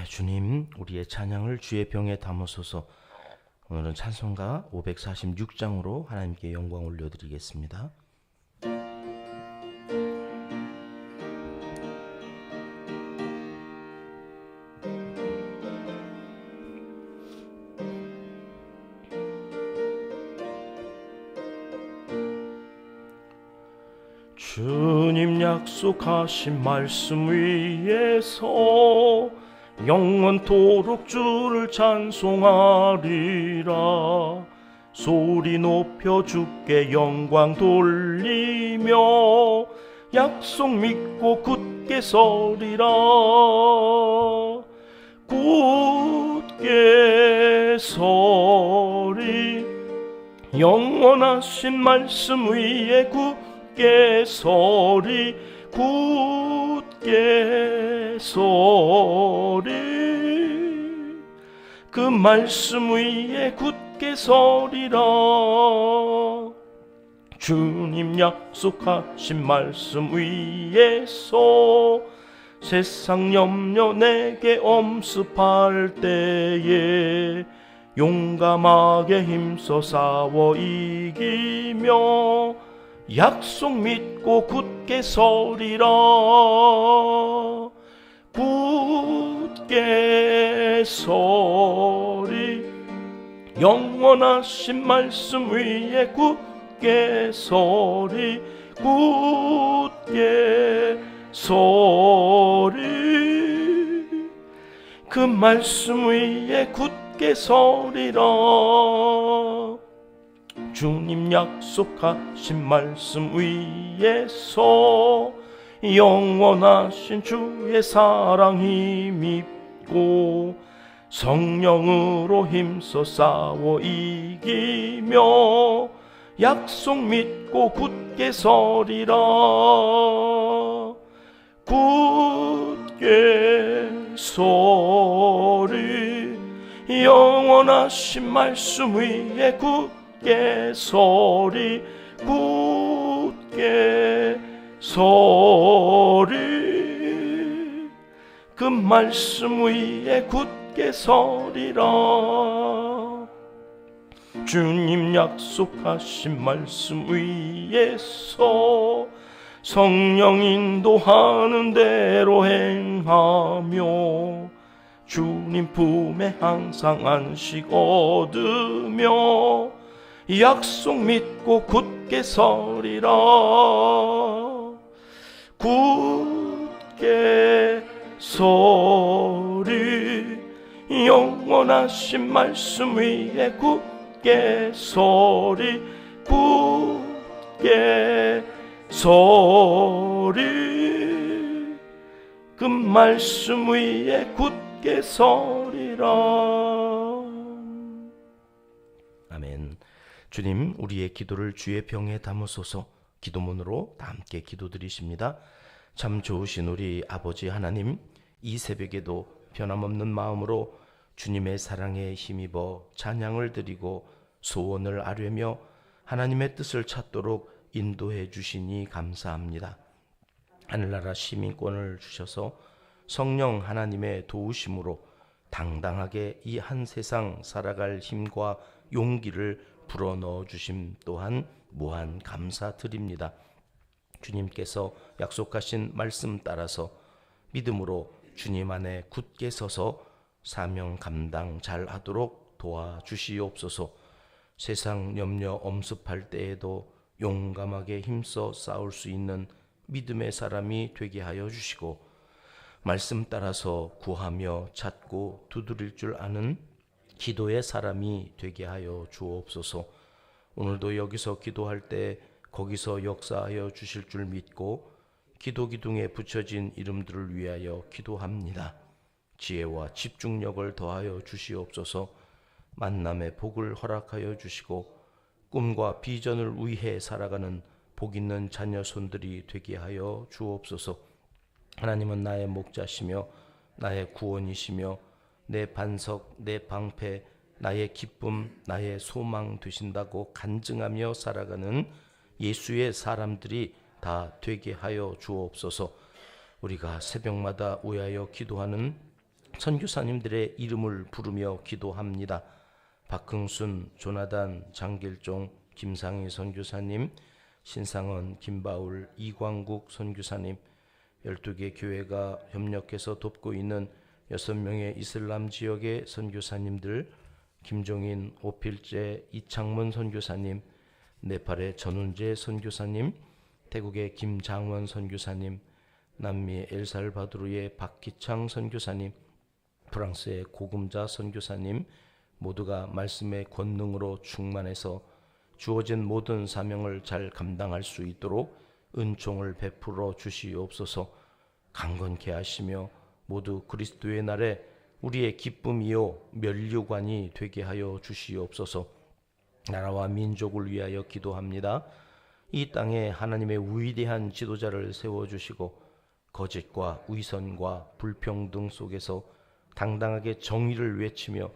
주님, 우리의 찬양을 주의 병에 담으소서. 오늘은 찬송가 546장으로 하나님께 영광 올려드리겠습니다. 주님 약속하신 말씀 위에서 영원토록 주를 찬송하리라. 소리 높여 주께 영광 돌리며 약속 믿고 굳게 서리라. 굳게 서리 영원하신 말씀 위에 굳게 서리. 굳게 서리 그 말씀 위에 굳게 서리라. 주님 약속하신 말씀 위에서 세상 염려 내게 엄습할 때에 용감하게 힘써 싸워 이기며 약속 믿고 굳게 서리라. 굳게 서리 영원하신 말씀 위에 굳게 서리. 굳게 서리 그 말씀 위에 굳게 서리라. 주님 약속하신 말씀 위에서 영원하신 주의 사랑 힘입고 성령으로 힘써 싸워 이기며 약속 믿고 굳게 서리라. 굳게 서리 영원하신 말씀 위에 굳게 서리. 굳게 서리 그 말씀 위에 굳게 서리라. 주님 약속하신 말씀 위에서 성령 인도하는 대로 행하며 주님 품에 항상 안식 얻으며 약속 믿고 굳게 서리라. 굳게 서리 영원하신 말씀 위에 굳게 서리. 굳게 서리 그 말씀 위에 굳게 서리라. 아멘. 주님, 우리의 기도를 주의 병에 담으소서. 기도문으로 다 함께 기도드리십니다. 참 좋으신 우리 아버지 하나님, 이 새벽에도 변함없는 마음으로 주님의 사랑에 힘입어 찬양을 드리고 소원을 아뢰며 하나님의 뜻을 찾도록 인도해 주시니 감사합니다. 하늘나라 시민권을 주셔서 성령 하나님의 도우심으로 당당하게 이 한 세상 살아갈 힘과 용기를 불어넣어 주심 또한 무한 감사드립니다. 주님께서 약속하신 말씀 따라서 믿음으로 주님 안에 굳게 서서 사명 감당 잘하도록 도와주시옵소서. 세상 염려 엄습할 때에도 용감하게 힘써 싸울 수 있는 믿음의 사람이 되게 하여 주시고 말씀 따라서 구하며 찾고 두드릴 줄 아는 기도의 사람이 되게 하여 주옵소서. 오늘도 여기서 기도할 때 거기서 역사하여 주실 줄 믿고 기도 기둥에 붙여진 이름들을 위하여 기도합니다. 지혜와 집중력을 더하여 주시옵소서. 만남의 복을 허락하여 주시고 꿈과 비전을 위해 살아가는 복 있는 자녀 손들이 되게 하여 주옵소서. 하나님은 나의 목자시며 나의 구원이시며 내 반석, 내 방패, 나의 기쁨, 나의 소망 되신다고 간증하며 살아가는 예수의 사람들이 다 되게 하여 주옵소서. 우리가 새벽마다 위하여 기도하는 선교사님들의 이름을 부르며 기도합니다. 박흥순, 조나단, 장길종, 김상희 선교사님, 신상원, 김바울, 이광국 선교사님, 12개 교회가 협력해서 돕고 있는 6명의 이슬람 지역의 선교사님들, 김종인, 오필재, 이창문 선교사님, 네팔의 전운재 선교사님, 태국의 김장원 선교사님, 남미 엘살바도르의 박기창 선교사님, 프랑스의 고금자 선교사님, 모두가 말씀의 권능으로 충만해서 주어진 모든 사명을 잘 감당할 수 있도록 은총을 베풀어 주시옵소서. 강건케 하시며 모두 그리스도의 날에 우리의 기쁨이요 면류관이 되게 하여 주시옵소서. 나라와 민족을 위하여 기도합니다. 이 땅에 하나님의 위대한 지도자를 세워주시고 거짓과 위선과 불평등 속에서 당당하게 정의를 외치며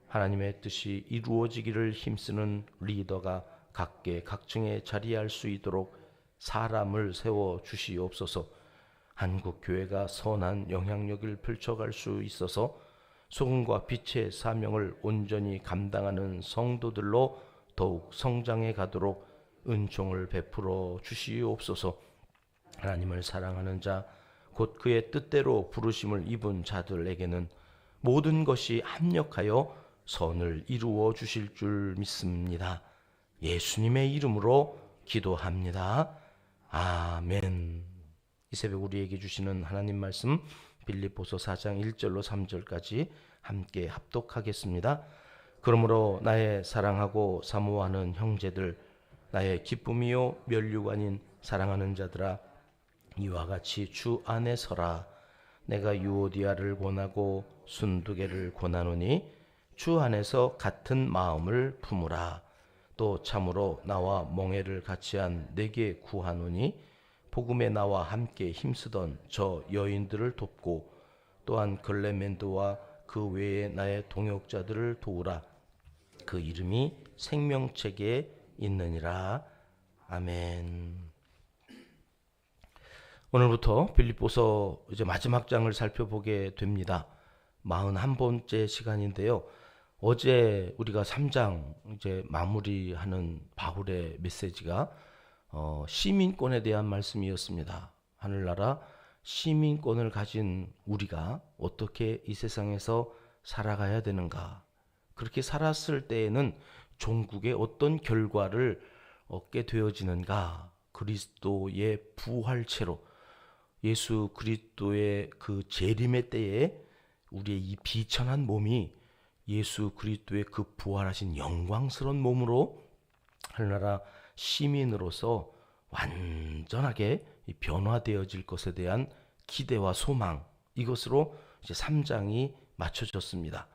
하나님의 뜻이 이루어지기를 힘쓰는 리더가 각계 각층에 자리할 수 있도록 사람을 세워 주시옵소서. 한국 교회가 선한 영향력을 펼쳐갈 수 있어서 소금과 빛의 사명을 온전히 감당하는 성도들로 더욱 성장해 가도록 은총을 베풀어 주시옵소서. 하나님을 사랑하는 자, 곧 그의 뜻대로 부르심을 입은 자들에게는 모든 것이 합력하여 선을 이루어 주실 줄 믿습니다. 예수님의 이름으로 기도합니다. 아멘. 이 새벽 우리에게 주시는 하나님 말씀 빌립보서 4장 1절로 3절까지 함께 합독하겠습니다. 그러므로 나의 사랑하고 사모하는 형제들, 나의 기쁨이요 면류관인 사랑하는 자들아, 이와 같이 주 안에 서라. 내가 유오디아를 권하고 순두개를 권하노니 주 안에서 같은 마음을 품으라. 또 참으로 나와 멍에를 같이한 내게 구하노니 복음에 나와 함께 힘쓰던 저 여인들을 돕고 또한 글레멘드와 그 외에 나의 동역자들을 도우라. 그 이름이 생명책에 있느니라. 아멘. 오늘부터 빌립보서 이제 마지막 장을 살펴보게 됩니다. 41번째 시간인데요. 어제 우리가 3장 이제 마무리하는 바울의 메시지가 시민권에 대한 말씀이었습니다. 하늘나라 시민권을 가진 우리가 어떻게 이 세상에서 살아가야 되는가? 그렇게 살았을 때에는 종국의 어떤 결과를 얻게 되어지는가? 그리스도의 부활체로 예수 그리스도의 그 재림의 때에 우리의 이 비천한 몸이 예수 그리스도의 그 부활하신 영광스러운 몸으로 하늘나라 시민으로서 완전하게 변화되어질 것에 대한 기대와 소망, 이것으로 이제 3장이 맞춰졌습니다.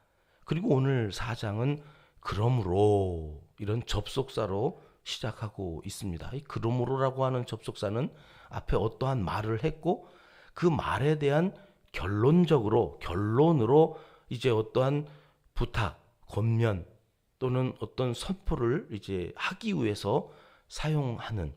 그리고 오늘 4장은 그러므로 이런 접속사로 시작하고 있습니다. 이 그러므로라고 하는 접속사는 앞에 어떠한 말을 했고 그 말에 대한 결론으로 이제 어떠한 부탁, 권면 또는 어떤 선포를 이제 하기 위해서 사용하는,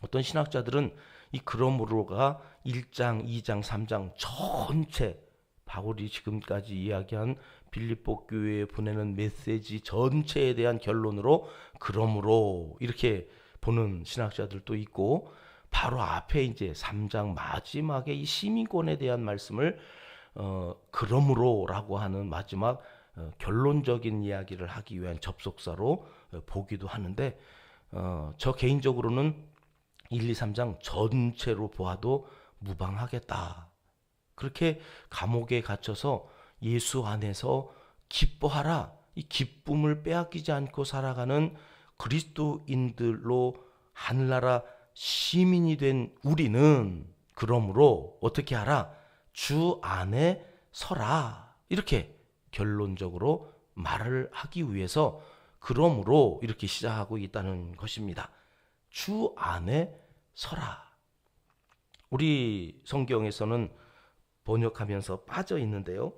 어떤 신학자들은 이 그러므로가 1장, 2장, 3장 전체 바울이 지금까지 이야기한 빌립보 교회에 보내는 메시지 전체에 대한 결론으로 그러므로 이렇게 보는 신학자들도 있고, 바로 앞에 이제 3장 마지막에 이 시민권에 대한 말씀을 그러므로라고 하는 마지막 결론적인 이야기를 하기 위한 접속사로 보기도 하는데, 저 개인적으로는 1, 2, 3장 전체로 보아도 무방하겠다. 그렇게 감옥에 갇혀서 예수 안에서 기뻐하라. 이 기쁨을 빼앗기지 않고 살아가는 그리스도인들로 하늘나라 시민이 된 우리는 그러므로 어떻게 하라? 주 안에 서라. 이렇게 결론적으로 말을 하기 위해서 그러므로 이렇게 시작하고 있다는 것입니다. 주 안에 서라. 우리 성경에서는 번역하면서 빠져 있는데요.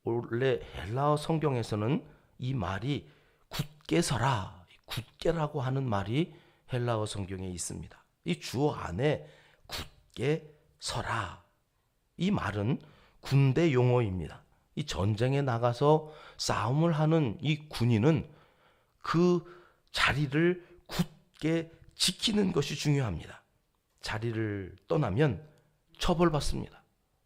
원래 헬라어 성경에서는 이 말이 굳게 서라, 굳게라고 하는 말이 헬라어 성경에 있습니다. 이 주 안에 굳게 서라. 이 말은 군대 용어입니다. 이 전쟁에 나가서 싸움을 하는 이 군인은 그 자리를 굳게 지키는 것이 중요합니다. 자리를 떠나면 처벌받습니다.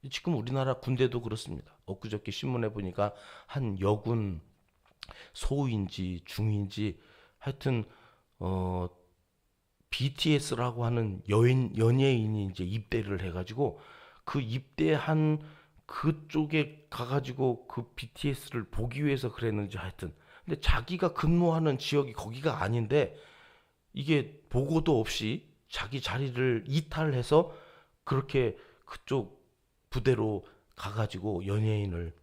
지금 우리나라 군대도 그렇습니다. 엊그저께 신문에 보니까 한 여군 소인지 중인지 하여튼 BTS라고 하는 연예인이 이제 입대를 해가지고 그 입대한 그쪽에 가가지고 그 BTS를 보기 위해서 그랬는지 하여튼 근데 자기가 근무하는 지역이 거기가 아닌데 이게 보고도 없이 자기 자리를 이탈해서 그렇게 그쪽 부대로 가가지고 연예인을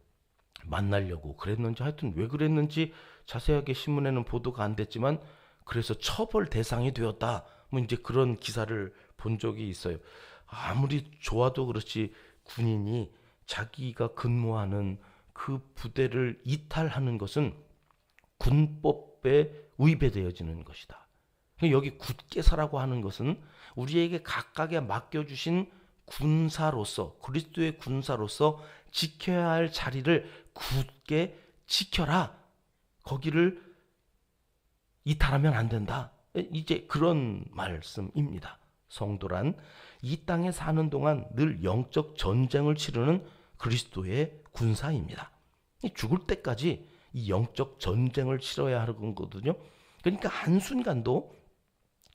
만나려고 그랬는지 하여튼 왜 그랬는지 자세하게 신문에는 보도가 안 됐지만 그래서 처벌 대상이 되었다. 뭐 이제 그런 기사를 본 적이 있어요. 아무리 좋아도 그렇지 군인이 자기가 근무하는 그 부대를 이탈하는 것은 군법에 위배되어지는 것이다. 여기 굳게 서라고 하는 것은 우리에게 각각에 맡겨주신 군사로서 그리스도의 군사로서 지켜야 할 자리를 굳게 지켜라. 거기를 이탈하면 안 된다. 이제 그런 말씀입니다. 성도란 이 땅에 사는 동안 늘 영적 전쟁을 치르는 그리스도의 군사입니다. 죽을 때까지 이 영적 전쟁을 치러야 하는 거거든요. 그러니까 한순간도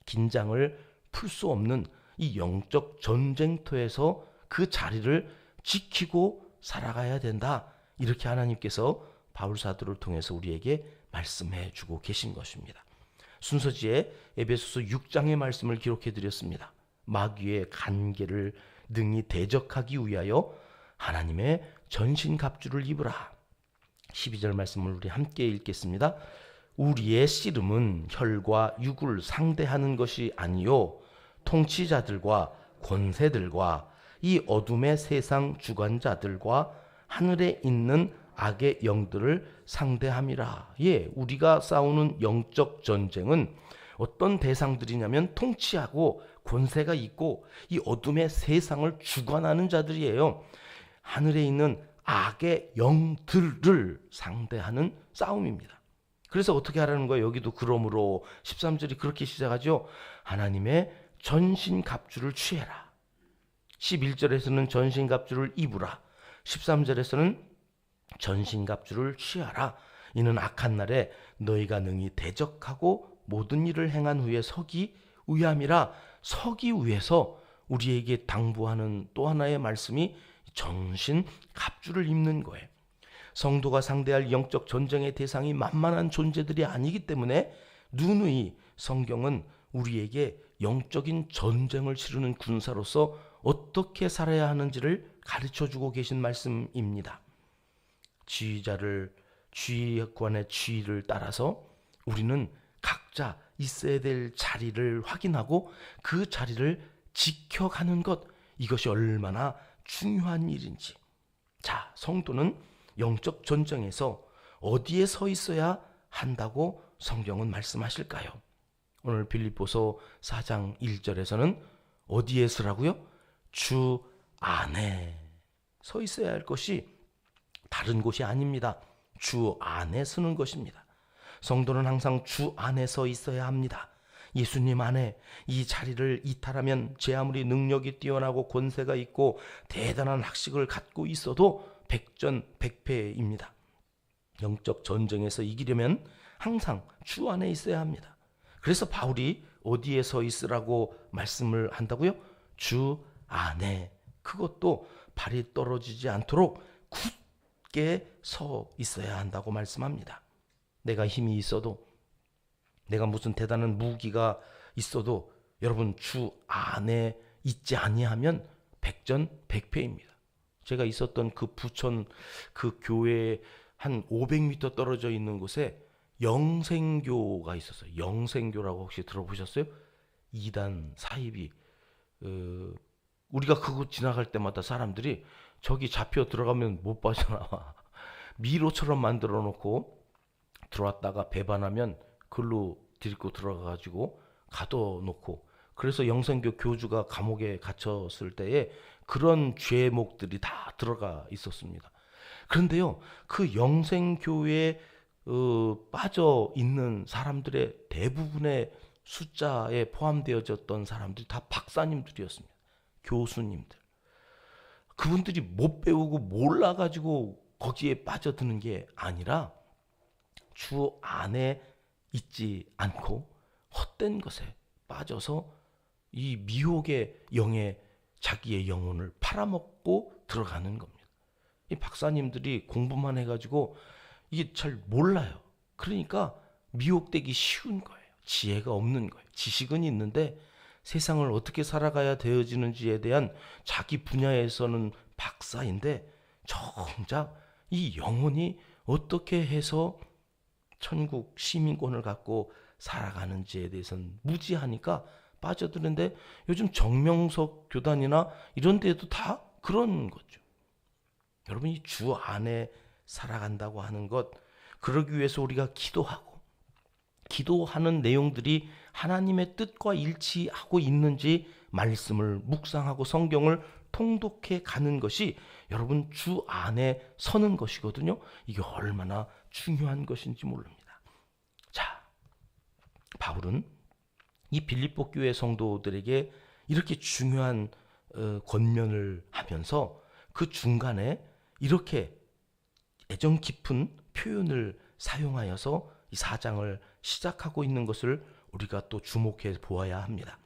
긴장을 풀 수 없는 이 영적 전쟁터에서 그 자리를 지키고 살아가야 된다. 이렇게 하나님께서 바울 사도를 통해서 우리에게 말씀해 주고 계신 것입니다. 순서지에 에베소서 6장의 말씀을 기록해 드렸습니다. 마귀의 간계를 능히 대적하기 위하여 하나님의 전신갑주를 입으라. 12절 말씀을 우리 함께 읽겠습니다. 우리의 씨름은 혈과 육을 상대하는 것이 아니요 통치자들과 권세들과 이 어둠의 세상 주관자들과 하늘에 있는 악의 영들을 상대함이라. 예, 우리가 싸우는 영적 전쟁은 어떤 대상들이냐면 통치하고 권세가 있고 이 어둠의 세상을 주관하는 자들이에요. 하늘에 있는 악의 영들을 상대하는 싸움입니다. 그래서 어떻게 하라는 거예요? 여기도 그러므로 13절이 그렇게 시작하죠. 하나님의 전신갑주를 취해라. 11절에서는 전신갑주를 입으라. 13절에서는 전신갑주를 취하라. 이는 악한 날에 너희가 능히 대적하고 모든 일을 행한 후에 서기 위함이라. 서기 위해서 우리에게 당부하는 또 하나의 말씀이 전신갑주를 입는 거예요. 성도가 상대할 영적 전쟁의 대상이 만만한 존재들이 아니기 때문에 누누이 성경은 우리에게 영적인 전쟁을 치르는 군사로서 어떻게 살아야 하는지를 가르쳐주고 계신 말씀입니다. 지휘관의 지휘를 따라서 우리는 각자 있어야 될 자리를 확인하고 그 자리를 지켜가는 것, 이것이 얼마나 중요한 일인지. 자, 성도는 영적 전쟁에서 어디에 서 있어야 한다고 성경은 말씀하실까요? 오늘 빌립보서 4장 1절에서는 어디에 서라고요? 주 안에 서 있어야 할 것이 다른 곳이 아닙니다. 주 안에 서는 것입니다. 성도는 항상 주 안에 서 있어야 합니다. 예수님 안에 이 자리를 이탈하면 제 아무리 능력이 뛰어나고 권세가 있고 대단한 학식을 갖고 있어도 백전백패입니다. 영적 전쟁에서 이기려면 항상 주 안에 있어야 합니다. 그래서 바울이 어디에 서 있으라고 말씀을 한다고요? 주 안에. 그것도 발이 떨어지지 않도록 굳게 서 있어야 한다고 말씀합니다. 내가 힘이 있어도, 내가 무슨 대단한 무기가 있어도 여러분 주 안에 있지 아니하면 백전백패입니다. 제가 있었던 그 부천 그 교회 한 500m 떨어져 있는 곳에 영생교가 있었어요. 영생교라고 혹시 들어보셨어요? 2단 사입이 우리가 그곳 지나갈 때마다 사람들이 저기 잡혀 들어가면 못 빠져나와. 미로처럼 만들어 놓고 들어왔다가 배반하면 글로 들고 들어가가지고 가둬놓고, 그래서 영생교 교주가 감옥에 갇혔을 때에 그런 죄목들이 다 들어가 있었습니다. 그런데요, 그 영생교회에 빠져 있는 사람들의 대부분의 숫자에 포함되어졌던 사람들이 다 박사님들이었습니다. 교수님들. 그분들이 못 배우고 몰라가지고 거기에 빠져드는 게 아니라 주 안에 있지 않고 헛된 것에 빠져서 이 미혹의 영에 자기의 영혼을 팔아먹고 들어가는 겁니다. 이 박사님들이 공부만 해가지고 이게 잘 몰라요. 그러니까 미혹되기 쉬운 거예요. 지혜가 없는 거예요. 지식은 있는데 세상을 어떻게 살아가야 되어지는지에 대한 자기 분야에서는 박사인데 정작 이 영혼이 어떻게 해서 천국 시민권을 갖고 살아가는지에 대해서는 무지하니까 빠져드는데, 요즘 정명석 교단이나 이런 데도 다 그런 거죠. 여러분이 주 안에 살아간다고 하는 것, 그러기 위해서 우리가 기도하는 내용들이 하나님의 뜻과 일치하고 있는지 말씀을 묵상하고 성경을 통독해 가는 것이 여러분 주 안에 서는 것이거든요. 이게 얼마나 중요한 것인지 모릅니다. 자, 바울은 이 빌립보 교회 성도들에게 이렇게 중요한 권면을 하면서 그 중간에 이렇게 애정 깊은 표현을 사용하여서 이 4장을 시작하고 있는 것을 우리가 또 주목해 보아야 합니다.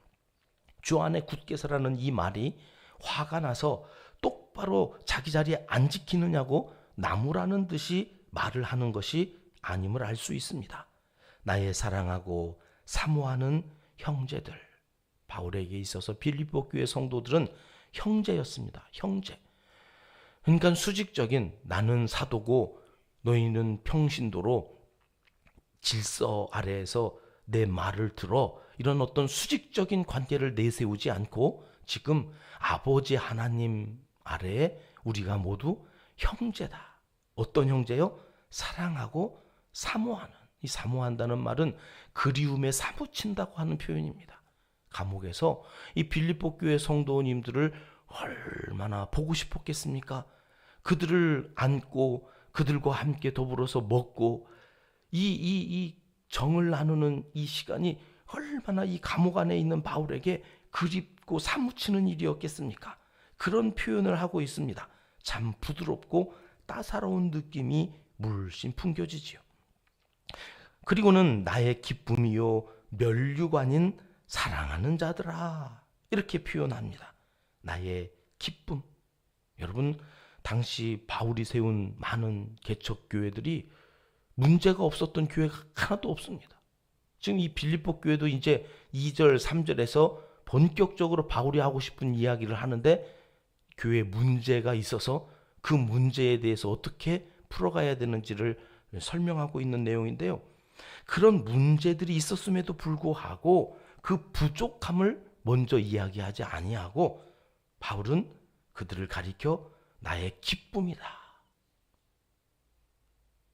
주 안에 굳게 서라는 이 말이 화가 나서 똑바로 자기 자리에 안 지키느냐고 나무라는 듯이 말을 하는 것이 아님을 알 수 있습니다. 나의 사랑하고 사모하는 형제들, 바울에게 있어서 빌립보 교회 성도들은 형제였습니다. 형제. 그러니까 수직적인 나는 사도고 너희는 평신도로 질서 아래에서 내 말을 들어, 이런 어떤 수직적인 관계를 내세우지 않고 지금 아버지 하나님 아래에 우리가 모두 형제다. 어떤 형제요? 사랑하고 사모하는. 이 사모한다는 말은 그리움에 사무친다고 하는 표현입니다. 감옥에서 이 빌립보 교회 성도님들을 얼마나 보고 싶었겠습니까? 그들을 안고 그들과 함께 더불어서 먹고 이 정을 나누는 이 시간이 얼마나 이 감옥 안에 있는 바울에게 그립고 사무치는 일이었겠습니까? 그런 표현을 하고 있습니다. 참 부드럽고 따사로운 느낌이 물씬 풍겨지지요. 그리고는 나의 기쁨이요 면류관인 사랑하는 자들아, 이렇게 표현합니다. 나의 기쁨. 여러분, 당시 바울이 세운 많은 개척교회들이 문제가 없었던 교회가 하나도 없습니다. 지금 이 빌립보 교회도 이제 2절, 3절에서 본격적으로 바울이 하고 싶은 이야기를 하는데 교회에 문제가 있어서 그 문제에 대해서 어떻게 풀어가야 되는지를 설명하고 있는 내용인데요. 그런 문제들이 있었음에도 불구하고 그 부족함을 먼저 이야기하지 아니하고 바울은 그들을 가리켜 나의 기쁨이다.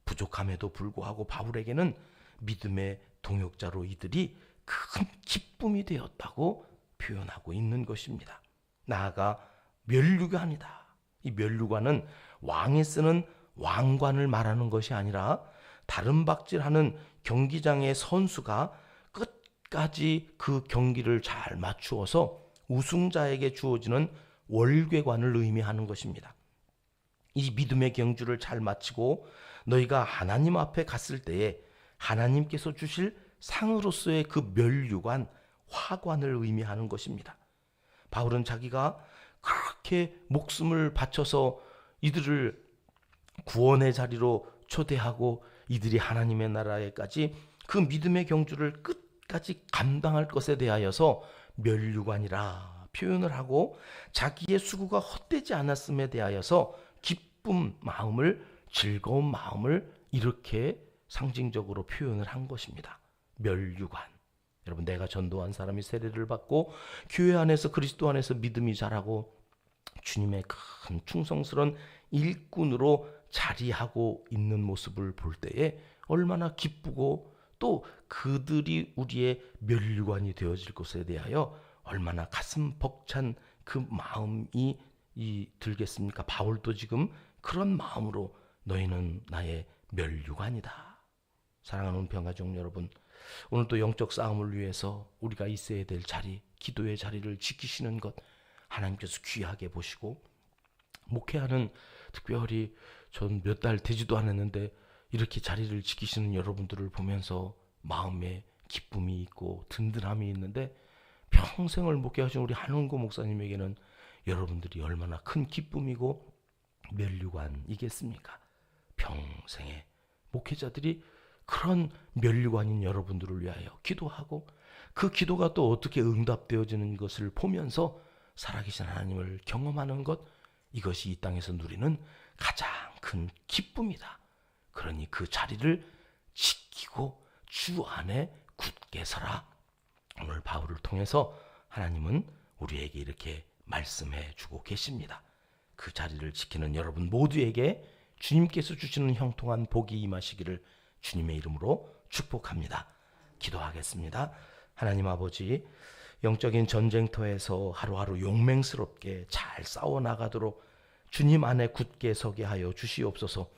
부족함에도 불구하고 바울에게는 믿음의 동역자로 이들이 큰 기쁨이 되었다고 표현하고 있는 것입니다. 나아가 면류관이다. 이 면류관은 왕이 쓰는 왕관을 말하는 것이 아니라 다른 박질하는 경기장의 선수가 끝까지 그 경기를 잘 맞추어서 우승자에게 주어지는 월궤관을 의미하는 것입니다. 이 믿음의 경주를 잘 마치고 너희가 하나님 앞에 갔을 때에 하나님께서 주실 상으로서의 그 면류관, 화관을 의미하는 것입니다. 바울은 자기가 그렇게 목숨을 바쳐서 이들을 구원의 자리로 초대하고 이들이 하나님의 나라에까지 그 믿음의 경주를 끝까지 감당할 것에 대하여서 면류관이라 표현을 하고 자기의 수고가 헛되지 않았음에 대하여서 기쁨 마음을, 즐거운 마음을 이렇게 상징적으로 표현을 한 것입니다. 면류관. 여러분, 내가 전도한 사람이 세례를 받고 교회 안에서 그리스도 안에서 믿음이 자라고 주님의 큰 충성스러운 일꾼으로 자리하고 있는 모습을 볼 때에 얼마나 기쁘고 또 그들이 우리의 면류관이 되어질 것에 대하여 얼마나 가슴 벅찬 그 마음이 들겠습니까? 바울도 지금 그런 마음으로 너희는 나의 면류관이다. 사랑하는 은평가족 여러분, 오늘도 영적 싸움을 위해서 우리가 있어야 될 자리, 기도의 자리를 지키시는 것 하나님께서 귀하게 보시고, 목회하는 특별히 전 몇 달 되지도 않았는데 이렇게 자리를 지키시는 여러분들을 보면서 마음에 기쁨이 있고 든든함이 있는데, 평생을 목회하신 우리 한원구 목사님에게는 여러분들이 얼마나 큰 기쁨이고 면류관이겠습니까? 평생에 목회자들이 그런 면류관인 여러분들을 위하여 기도하고, 그 기도가 또 어떻게 응답되어지는 것을 보면서 살아계신 하나님을 경험하는 것, 이것이 이 땅에서 누리는 가장 큰 기쁨이다. 그러니 그 자리를 지키고 주 안에 굳게 서라. 오늘 바울을 통해서 하나님은 우리에게 이렇게 말씀해 주고 계십니다. 그 자리를 지키는 여러분 모두에게 주님께서 주시는 형통한 복이 임하시기를 주님의 이름으로 축복합니다. 기도하겠습니다. 하나님 아버지, 영적인 전쟁터에서 하루하루 용맹스럽게 잘 싸워나가도록 주님 안에 굳게 서게 하여 주시옵소서.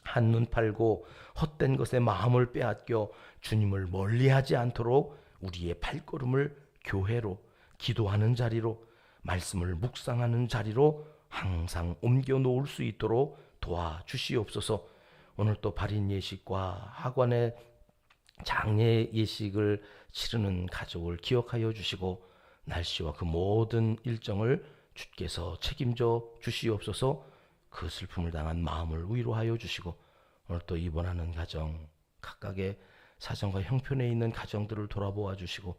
한눈 팔고 헛된 것에 마음을 빼앗겨 주님을 멀리하지 않도록 우리의 발걸음을 교회로, 기도하는 자리로, 말씀을 묵상하는 자리로 항상 옮겨 놓을 수 있도록 도와주시옵소서. 오늘 또 발인 예식과 학원의 장례 예식을 치르는 가족을 기억하여 주시고, 날씨와 그 모든 일정을 주께서 책임져 주시옵소서. 그 슬픔을 당한 마음을 위로하여 주시고, 오늘 또 입원하는 가정, 각각의 사정과 형편에 있는 가정들을 돌아보아 주시고,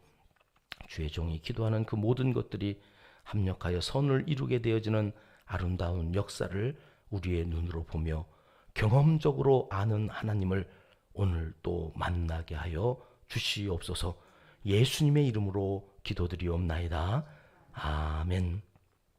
주의 종이 기도하는 그 모든 것들이 합력하여 선을 이루게 되어지는 아름다운 역사를 우리의 눈으로 보며 경험적으로 아는 하나님을 오늘 또 만나게 하여 주시옵소서. 예수님의 이름으로 기도드리옵나이다. 아멘.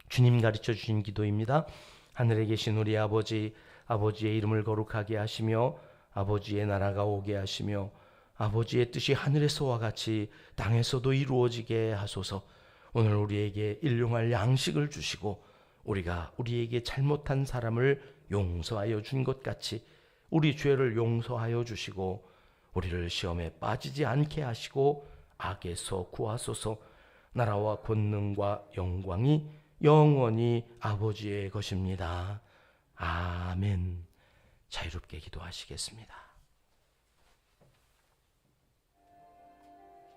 주님 가르쳐 주신 기도입니다. 하늘에 계신 우리 아버지, 아버지의 이름을 거룩하게 하시며 아버지의 나라가 오게 하시며 아버지의 뜻이 하늘에서와 같이 땅에서도 이루어지게 하소서. 오늘 우리에게 일용할 양식을 주시고, 우리가 우리에게 잘못한 사람을 용서하여 준 것 같이 우리 죄를 용서하여 주시고, 우리를 시험에 빠지지 않게 하시고 악에서 구하소서. 나라와 권능과 영광이 영원히 아버지의 것입니다. 아멘. 자유롭게 기도하시겠습니다.